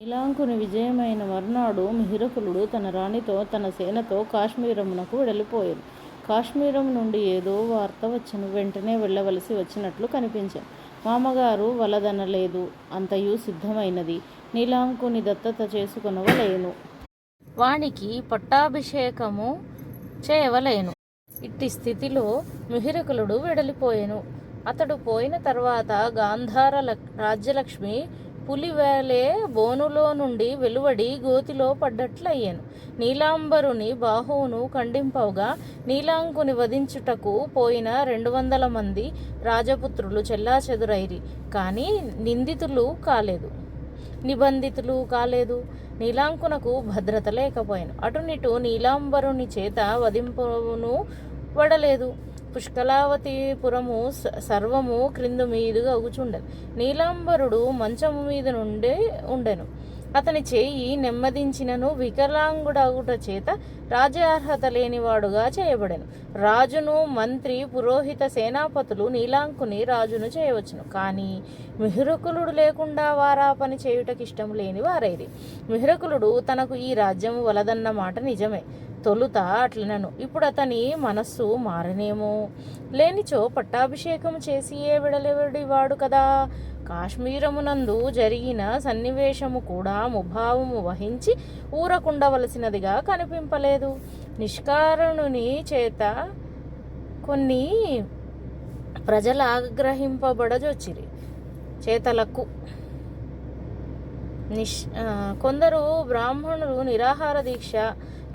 నీలాంకుని విజయమైన మర్నాడు మిహిరకులుడు తన రాణితో తన సేనతో కాశ్మీరమునకు వెడలిపోయాను. కాశ్మీరం నుండి ఏదో వార్త వచ్చెను. వెంటనే వెళ్ళవలసి వచ్చినట్లు కనిపించాను. మామగారు వలదనలేదు. అంతయు సిద్ధమైనది. నీలాంకుని దత్తత చేసుకొనవలేను. వానికి పట్టాభిషేకము చేయవలేను. ఇట్టి స్థితిలో మిహిరకులుడు వెడలిపోయెను. అతడు పోయిన తర్వాత గాంధార రాజ్యలక్ష్మి పులివేలే బోనులో నుండి వెలువడి గోతిలో పడ్డట్లయ్యాను. నీలాంబరుని బాహువును ఖండింపగా నీలాంకుని వధించుటకు పోయిన 200 మంది రాజపుత్రులు చెల్లాచెదురైరి. కానీ నిబంధితులు కాలేదు. నీలాంకునకు భద్రత లేకపోయాను. అటునిటు నీలాంబరుని చేత వధింపును వడలేదు. పుష్కలావతిపురము సర్వము క్రిందు మీదుగా అగుచుండెను. నీలాంబరుడు మంచము మీద నుండి ఉండెను. అతని చేయి నెమ్మదించినను వికలాంగుడగుట చేత రాజ్యార్హత లేనివాడుగా చేయబడెను. రాజును, మంత్రి, పురోహిత, సేనాపతులు నీలాంకుని రాజును చేయవచ్చును. కానీ మిహిరకులుడు లేకుండా వారా పని చేయుటకిష్టం లేని వారైరి. మిహిరకులుడు తనకు ఈ రాజ్యము వలదన్న మాట నిజమే. తొలుత అట్లనను. ఇప్పుడు అతని మనస్సు మారనేమో. లేనిచో పట్టాభిషేకము చేసియే విడలేవాడు కదా. కాశ్మీరమునందు జరిగిన సన్నివేశము కూడా ముభావము వహించి ఊరకుండవలసినదిగా కనిపింపలేదు. నిష్కారణుని చేత కొన్ని ప్రజల ఆగ్రహింపబడజొచ్చిరి. చేతలకు కొందరు బ్రాహ్మణులు నిరాహార దీక్ష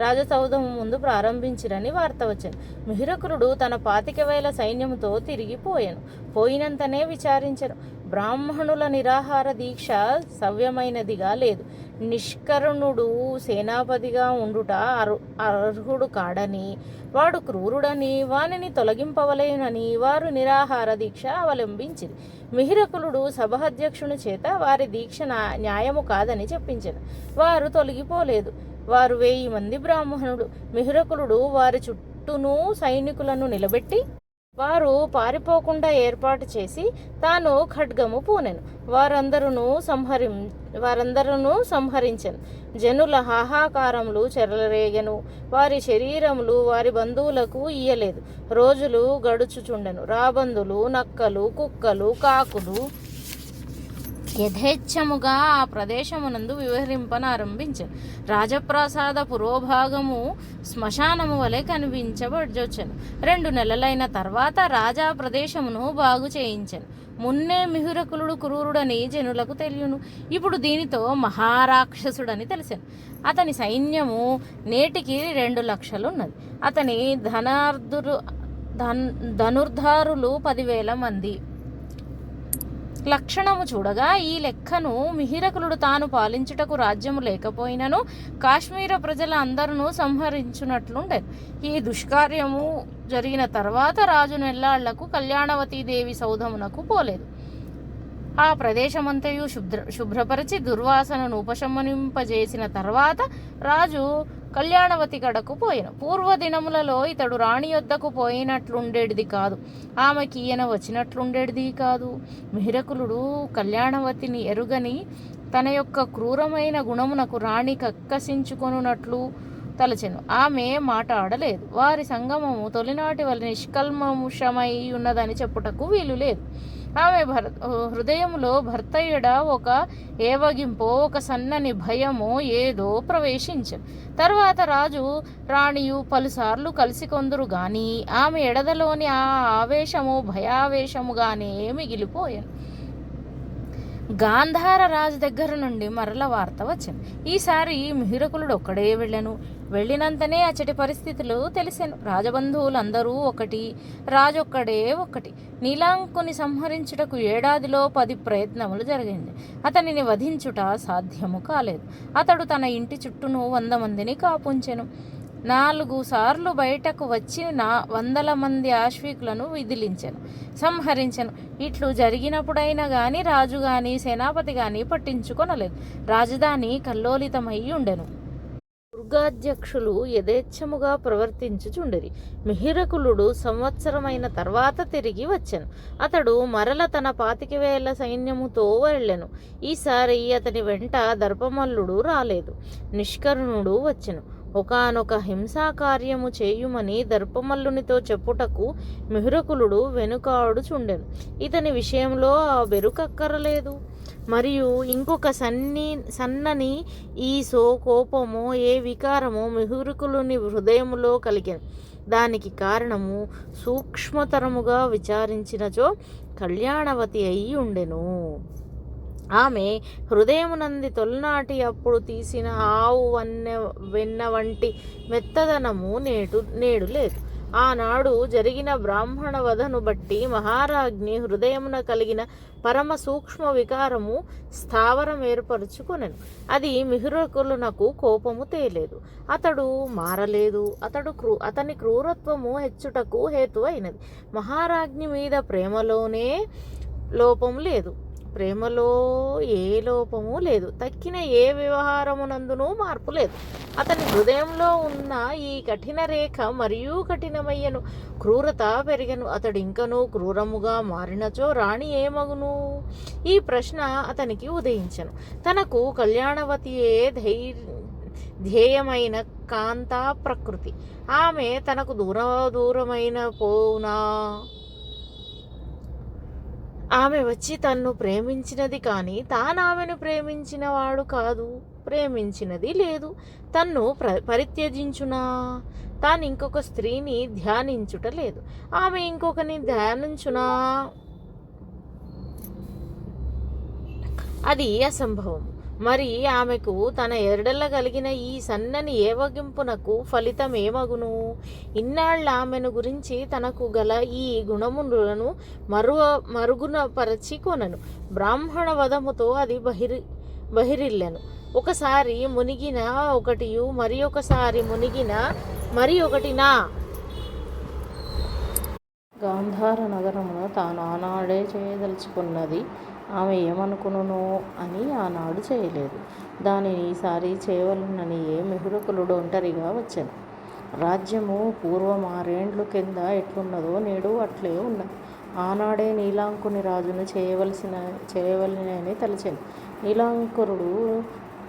రాజసౌధము ముందు ప్రారంభించిరని వార్త వచ్చాను. మిహిరకులుడు తన 25,000 సైన్యముతో తిరిగిపోయాను. పోయినంతనే విచారించను. బ్రాహ్మణుల నిరాహార దీక్ష సవ్యమైనదిగా లేదు. నిష్కరుణుడు సేనాపతిగా ఉండుట అర్హుడు కాడని, వాడు క్రూరుడని, వానిని తొలగింపవలేనని వారు నిరాహార దీక్ష అవలంబించిరి. మిహిరకులుడు సభాధ్యక్షుని చేత వారి దీక్ష న్యాయము కాదని చెప్పించెను. వారు తొలగిపోలేదు. వారు 1000 మంది బ్రాహ్మణుడు. మిహిరకులుడు వారి చుట్టూను సైనికులను నిలబెట్టి వారు పారిపోకుండా ఏర్పాటు చేసి తాను ఖడ్గము పూనెను. వారందరూ సంహరించెను. జనుల హాహాకారములు చెరలరేగెను. వారి శరీరములు వారి బంధువులకు ఇయ్యలేదు. రోజులు గడుచుచుండెను. రాబందులు, నక్కలు, కుక్కలు, కాకులు యథేచ్ఛముగా ఆ ప్రదేశమునందు వివరింపనారంభించెను. రాజప్రాసాద పురోభాగము శ్మశానము వలె కనిపించబడొచ్చెను. 2 నెలలైన తర్వాత రాజా ప్రదేశమును బాగు చేయించెను. మున్నే మిహిరకులుడు క్రూరుడని జనులకు తెలియను. ఇప్పుడు దీనితో మహారాక్షసుడని తెలిసాను. అతని సైన్యము నేటికి 2 లక్షలున్నది. అతని ధనుర్ధారులు 10,000 మంది. లక్షణము చూడగా ఈ లెక్కను మిహిరకులుడు తాను పాలించుటకు రాజ్యము లేకపోయినను కాశ్మీర ప్రజల అందరూ సంహరించున్నట్లుండేది. ఈ దుష్కార్యము జరిగిన తర్వాత రాజు నెల్లాళ్లకు కళ్యాణవతీదేవి సౌధమునకు పోలేదు. ఆ ప్రదేశమంతయు శుభ్రపరిచి దుర్వాసనను ఉపశమనింపజేసిన తర్వాత రాజు కళ్యాణవతి కడకు పోయెను. పూర్వదినములలో ఇతడు రాణి యొద్దకు పోయినట్లుండేది కాదు. ఆమెకి ఈయన వచ్చినట్లుండేది కాదు. మిహిరకులుడు కళ్యాణవతిని ఎరుగని తన యొక్క క్రూరమైన గుణమునకు రాణి కక్కసించుకొనున్నట్లు తలచెను. ఆమె మాట ఆడలేదు. వారి సంగమము తొలినాటి వల్ల నిష్కల్మషమై ఉన్నదని చెప్పుటకు వీలు లేదు. ఆమె హృదయములో భర్త ఎడ ఒక ఏవగింపో, ఒక సన్నని భయమో ఏదో ప్రవేశించెను. తర్వాత రాజు రాణియు పలుసార్లు కలిసి కొందరు గాని ఆమె ఎడదలోని ఆ ఆవేశము భయావేశముగానే మిగిలిపోయాను. గాంధార రాజు దగ్గర నుండి మరల వార్త వచ్చింది. ఈసారి మిహిరకులుడు ఒక్కడే వెళ్ళెను. వెళ్ళినంతనే అచ్చటి పరిస్థితులు తెలిసెను. రాజబంధువులందరూ ఒకటి, రాజొక్కడే ఒక్కటి. నీలాంకుని సంహరించుటకు ఏడాదిలో 10 ప్రయత్నములు జరిగింది. అతనిని వధించుట సాధ్యము కాలేదు. అతడు తన ఇంటి చుట్టూను 100 మందిని కాపుంచెను. 4 సార్లు బయటకు వచ్చి 100 మంది ఆశ్వికులను విదిలించెను, సంహరించెను. ఇట్లు జరిగినప్పుడైనా గాని రాజు గాని సేనాపతి గాని పట్టించుకొనలేదు. రాజధాని కల్లోలితమై ఉండెను. దుర్గాధ్యక్షులు యథేచ్ఛముగా ప్రవర్తించుచుండిరి. మిహిరకులుడు సంవత్సరమైన తర్వాత తిరిగి వచ్చెను. అతడు మరల తన 25,000 సైన్యముతో వెళ్ళెను. ఈసారి అతని వెంట దర్పమల్లుడు రాలేదు, నిష్కరుణుడు వచ్చెను. ఒకానొక హింసాకార్యము చేయుమని దర్పమల్లునితో చెప్పుటకు మిహిరకులుడు వెనుకాడుచుండెను. ఇతని విషయంలో ఆ బెరుకక్కరలేదు. మరియు ఇంకొక సన్నని ఈసో కోపమో ఏ వికారమో మిహిరకులుని హృదయములో కలిగెను. దానికి కారణము సూక్ష్మతరముగా విచారించినచో కళ్యాణవతి అయి ఉండెను. ఆమె హృదయమునంది తొలినాటి అప్పుడు తీసిన ఆవు వెన్న వంటి మెత్తదనము నేడు లేదు. ఆనాడు జరిగిన బ్రాహ్మణ వధను బట్టి మహారాజ్ఞి హృదయమున కలిగిన పరమ సూక్ష్మ వికారము స్థావరం ఏర్పరచుకొనెను. అది మిహిరకులునకు కోపము తేలేదు. అతడు మారలేదు. అతని క్రూరత్వము హెచ్చుటకు హేతు అయినది. మహారాజ్ఞి మీద ప్రేమలోనే లోపం లేదు, ప్రేమలో ఏ లోపము లేదు, తక్కిన ఏ వ్యవహారమునందునూ మార్పు లేదు. అతని హృదయంలో ఉన్న ఈ కఠిన రేఖ మరియు కఠినమయ్యను, క్రూరత పెరిగను. అతడు ఇంకనూ క్రూరముగా మారినచో రాణి ఏమగును? ఈ ప్రశ్న అతనికి ఉదయించెను. తనకు కళ్యాణవతియే ధ్యేయమైన కాంతా ప్రకృతి. ఆమె తనకు దూరమైన పోనా? ఆమె వచ్చి తన్ను ప్రేమించినది కానీ తానామెను ప్రేమించినవాడు కాదు, ప్రేమించినది లేదు. తన్ను పరిత్యజించునా? తాను ఇంకొక స్త్రీని ధ్యానించుట లేదు. ఆమె ఇంకొకని ధ్యానించునా? అది అసంభవం. మరి ఆమెకు తన ఎడల కలిగిన ఈ సన్నని ఏవగింపునకు ఫలితం ఏమగును? ఇన్నాళ్ళ ఆమెను గురించి తనకు గల ఈ గుణములను మరుగున పరచి కొనను. బ్రాహ్మణ వధముతో అది బహిరిల్లెను. ఒకసారి మునిగిన ఒకటియు, మరి ఒకసారి మునిగిన మరి ఒకటినా? గాంధార నగరమును తాను ఆనాడే చేయదలుచుకున్నది ఆమె ఏమనుకునునో అని ఆనాడు చేయలేదు. దానిని ఈసారి చేయవలనని మిహిరకులుడు ఒంటరిగా వచ్చెను. రాజ్యము పూర్వం 6 ఏండ్లు కింద ఎట్లున్నదో నేడు అట్లే ఉన్నది. ఆనాడే నీలాంకుని రాజును చేయవలనని తలచెను.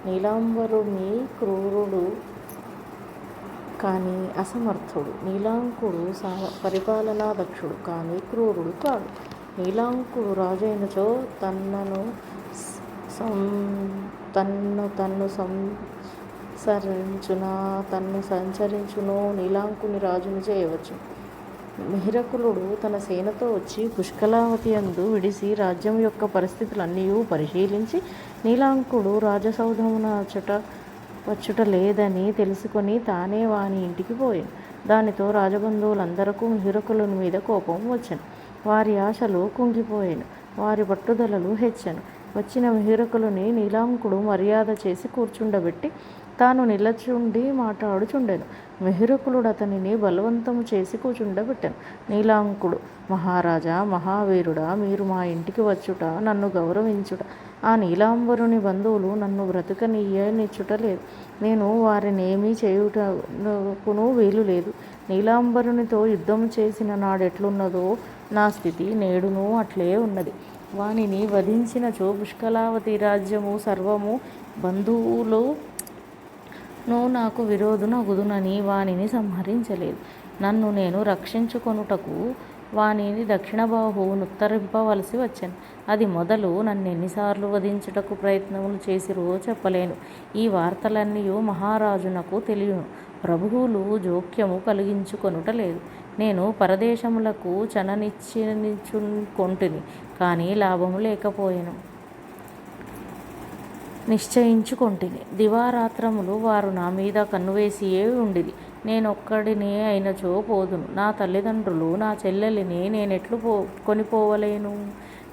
నీలాంబరుని క్రూరుడు కానీ అసమర్థుడు. నీలాంకుడు పరిపాలనా దక్షుడు కానీ క్రూరుడు కాడు. నీలాంకుడు రాజైనచో తన్ను సంచరించునో నీలాంకుని రాజును చేయవచ్చు. మిహిరకులుడు తన సేనతో వచ్చి పుష్కలావతి యందు విడిసి రాజ్యం యొక్క పరిస్థితులన్నీ పరిశీలించి నీలాంకుడు రాజసౌధమున వచ్చుట లేదని తెలుసుకొని తానే వాని ఇంటికి పోయాను. దానితో రాజబంధువులందరకు మిహిరకులుని మీద కోపం వచ్చెను. వారి ఆశలు కుంగిపోయాను, వారి పట్టుదలలు హెచ్చెను. వచ్చిన మిహిరకులుని నీలాంకుడు మర్యాద చేసి కూర్చుండబెట్టి తాను నిలచుండి మాట్లాడుచుండెను. మిహిరకులుడు అతనిని బలవంతము చేసి కూర్చుండబెట్టాను. నీలాంకుడు, మహారాజా, మహావీరుడా, మీరు మా ఇంటికి వచ్చుట, నన్ను గౌరవించుట, ఆ నీలాంబరుని బంధువులు నన్ను బ్రతుకనియనిచ్చుట లేదు. నేను వారినేమీ చేయుటకును వీలు లేదు. నీలాంబరునితో యుద్ధం చేసిన నాడెట్లున్నదో నా స్థితి నేడును అట్లే ఉన్నది. వానిని వధించినచో పుష్కలావతి రాజ్యము సర్వము బంధువులు నాకు విరోధునగుదునని వానిని సంహరించలేదు. నన్ను నేను రక్షించుకొనుటకు వానిని దక్షిణ బాహువు నుత్తరింపవలసి వచ్చెను. అది మొదలు నన్ను ఎన్నిసార్లు వధించుటకు ప్రయత్నములు చేసిరో చెప్పలేను. ఈ వార్తలన్నీ మహారాజునకు తెలియను. ప్రభువులు జోక్యము కలిగించుకొనుట లేదు. నేను పరదేశములకు చననిచ్చుకొంటిని కానీ లాభము లేకపోయెను. నిశ్చయించుకొంటిని. దివారాత్రములు వారు నా మీద కన్నువేసియే ఉండిరి. నేనొక్కడినే అయినచో పోదును. నా తల్లిదండ్రులు, నా చెల్లెలిని నేనెట్లు కొనిపోవలేను?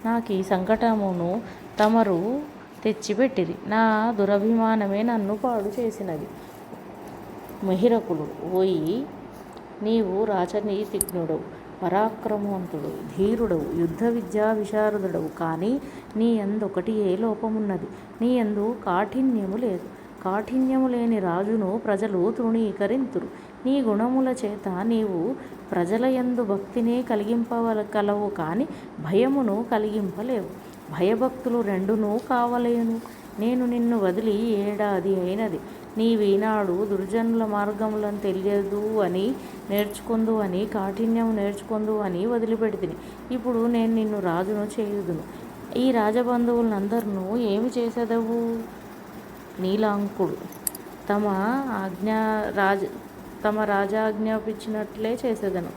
నాకు ఈ సంకటమును తమరు తెచ్చిపెట్టిరి. నా దురభిమానమే నన్ను పాడు చేసినది. మిహిరకులుడు, ఓయి, నీవు రాజనీతిజ్ఞుడవు, పరాక్రమవంతుడు, ధీరుడవు, యుద్ధ విద్యా విశారదుడవు. కానీ నీ యందు ఒకటి ఏ లోపమున్నది. నీ యందు కాఠిన్యము లేదు. కాఠిన్యము లేని రాజును ప్రజలు తృణీకరింతురు. నీ గుణముల చేత నీవు ప్రజల యందు భక్తినే కలిగింపగలవు కాని భయమును కలిగింపలేవు. భయభక్తులు రెండునూ కావలేను. నేను నిన్ను వదిలి ఏడాది అయినది. నీవీనాడు దుర్జనుల మార్గములను తెలియదు అని నేర్చుకొందు అని కాఠిన్యం నేర్చుకొందు అని వదిలిపెడితిని. ఇప్పుడు నేను నిన్ను రాజును చేయుదును. ఈ రాజబంధువులందరినూ ఏమి చేసెదవు? నీలాంకుడు తమ రాజాజ్ఞాపించినట్లే చేసేదను.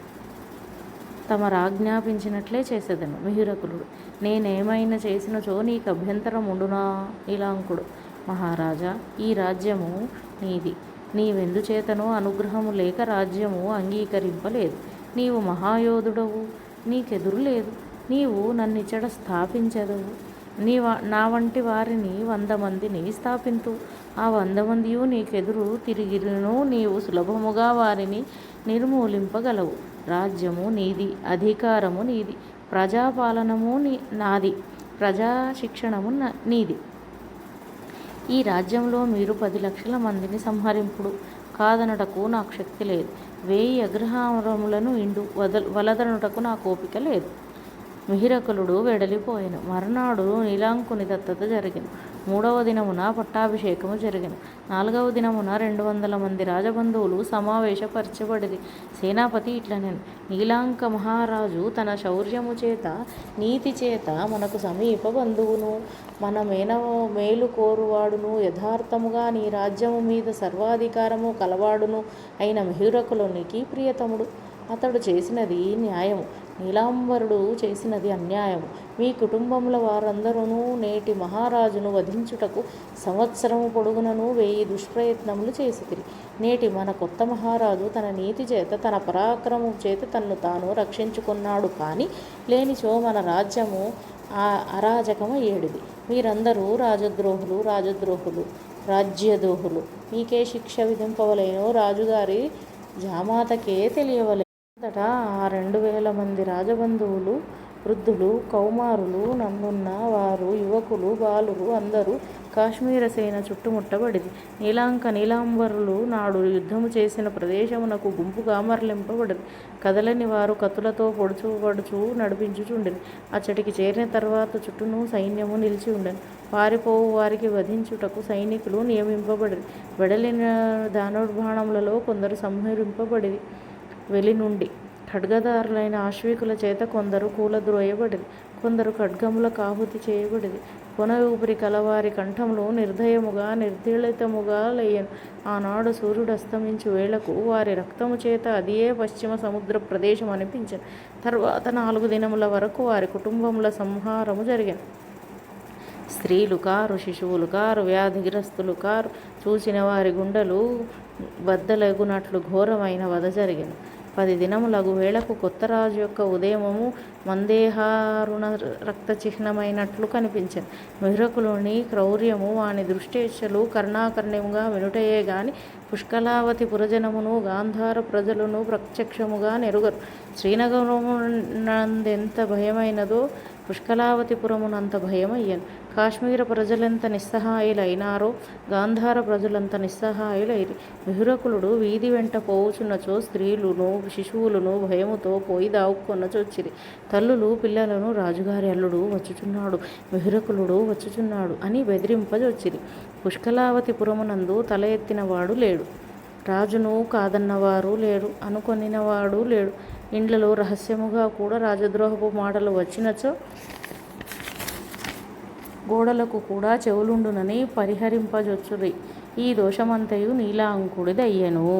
మిహిరకులుడు నేనేమైనా చేసినచో నీకు అభ్యంతరం ఉండునా? నీలాంకుడు మహారాజా, ఈ రాజ్యము నీది. నీవెందుచేతనో అనుగ్రహము లేక రాజ్యము అంగీకరింపలేదు. నీవు మహాయోధుడవు, నీకెదురు లేదు. నీవు నన్నిచ్చట స్థాపించెదవు. నా వంటి వారిని 100 మందిని స్థాపింతు. ఆ 100 మందియు నీకెదురు తిరిగినను నీవు సులభముగా వారిని నిర్మూలింపగలవు. రాజ్యము నీది, అధికారము నీది, ప్రజాపాలనము నాది, ప్రజాశిక్షణము నీది. ఈ రాజ్యంలో మీరు 10 లక్షల మందిని సంహరింపుడు. కాదనటకు నాకు శక్తి లేదు. 1000 అగ్రహారములను వలదనుటకు నా కోపిక లేదు. మిహిరకులుడు వెడలిపోయెను. మరునాడు నీలాంకుని దత్తత జరిగెను. 3వ దినమున పట్టాభిషేకము జరిగెను. 4వ దినమున 200 మంది రాజబంధువులు సమావేశపరచబడిరి. సేనాపతి ఇట్లనెను: నీలాంక మహారాజు తన శౌర్యము చేత నీతి చేత మనకు సమీప బంధువును, మన మేలు కోరువాడును, యథార్థముగా నీ రాజ్యము మీద సర్వాధికారము కలవాడును అయిన మిహిరకులునికి ప్రియతముడు. అతడు చేసినది న్యాయము, నీలాంబరుడు చేసినది అన్యాయము. మీ కుటుంబముల వారందరూ నేటి మహారాజును వధించుటకు సంవత్సరము పొడుగునను 1000 దుష్ప్రయత్నములు చేసితిరి. నేటి మన కొత్త మహారాజు తన నీతి చేత తన పరాక్రమము చేత తన్ను తాను రక్షించుకున్నాడు. కానీ లేనిచో మన రాజ్యము అరాజకమయ్యేడిది. మీరందరూ రాజద్రోహులు, రాజ్యద్రోహులు. మీకే శిక్ష విధింపవలేనో రాజుగారి జామాతకే తెలియవలెను. అంతటా ఆ 2000 మంది రాజబంధువులు, వృద్ధులు, కౌమారులు, నన్నున్న వారు, యువకులు, బాలురు అందరూ కాశ్మీర సేన చుట్టుముట్టబడిరి. నీలాంబరులు నాడు యుద్ధము చేసిన ప్రదేశమునకు గుంపుగా మరలింపబడిరి. కదలని వారు కత్తులతో పొడుచు నడిపించుచుండిరి. అచ్చటికి చేరిన తర్వాత చుట్టూను సైన్యము నిలిచి ఉండెను. పారిపోవు వారికి వధించుటకు సైనికులు నియమింపబడిరి. వెడలిన ధనుర్బాణములలో కొందరు సంహరింపబడిరి. వెలి నుండి ఖడ్గదారులైన ఆశ్వికుల చేత కొందరు కూలద్రోయబడిరి. కొందరు ఖడ్గముల కాహుతి చేయబడిరి. కొన ఊపిరి కలవారి కంఠంలో నిర్దళితముగా లేయను. ఆనాడు సూర్యుడు అస్తమించు వేళకు వారి రక్తము చేత అదియే పశ్చిమ సముద్ర ప్రదేశం అనిపించెను. తర్వాత 4 దినముల వరకు వారి కుటుంబముల సంహారము జరిగెను. స్త్రీలు కారు, శిశువులు కారు, వ్యాధిగ్రస్తులు కారు, చూసిన వారి గుండెలు బద్దలగునట్లు ఘోరమైన వధ జరిగెను. 10 దినములగు వేళకు కొత్త రాజు యొక్క ఉదయము మందేహారుణ రక్త చిహ్నమైనట్లు కనిపించెను. మిహిరకులుని క్రౌర్యము వాని దృష్టేచ్ఛలు కర్ణాకర్ణ్యముగా వినుటయే గాని పుష్కలావతి పురజనమును గాంధార ప్రజలను ప్రత్యక్షముగా నెరుగరు. శ్రీనగరమునందెంత భయమైనదో పుష్కలావతిపురమునంత భయమయ్యను. కాశ్మీర ప్రజలెంత నిస్సహాయులైనారో గాంధార ప్రజలంత నిస్సహాయులైరి. మిహిరకులుడు వీధి వెంట పోవుచున్నచో స్త్రీలును శిశువులను భయముతో పోయి దావుకొనచొచ్చిరి. తల్లులు పిల్లలను రాజుగారి అల్లుడు వచ్చుచున్నాడు, మిహిరకులుడు వచ్చుచున్నాడు అని బెదిరింపజొచ్చిరి. పుష్కలావతిపురమునందు తల ఎత్తినవాడు లేడు, రాజును కాదన్నవారు లేరు, అనుకొనినవాడు లేడు. ఇండ్లలో రహస్యముగా కూడా రాజద్రోహపు మాటలు వచ్చినచో గోడలకు కూడా చెవులుండునని పరిహరింపజొచ్చురి. ఈ దోషమంతయు నీలాంకుడిదయ్యెను.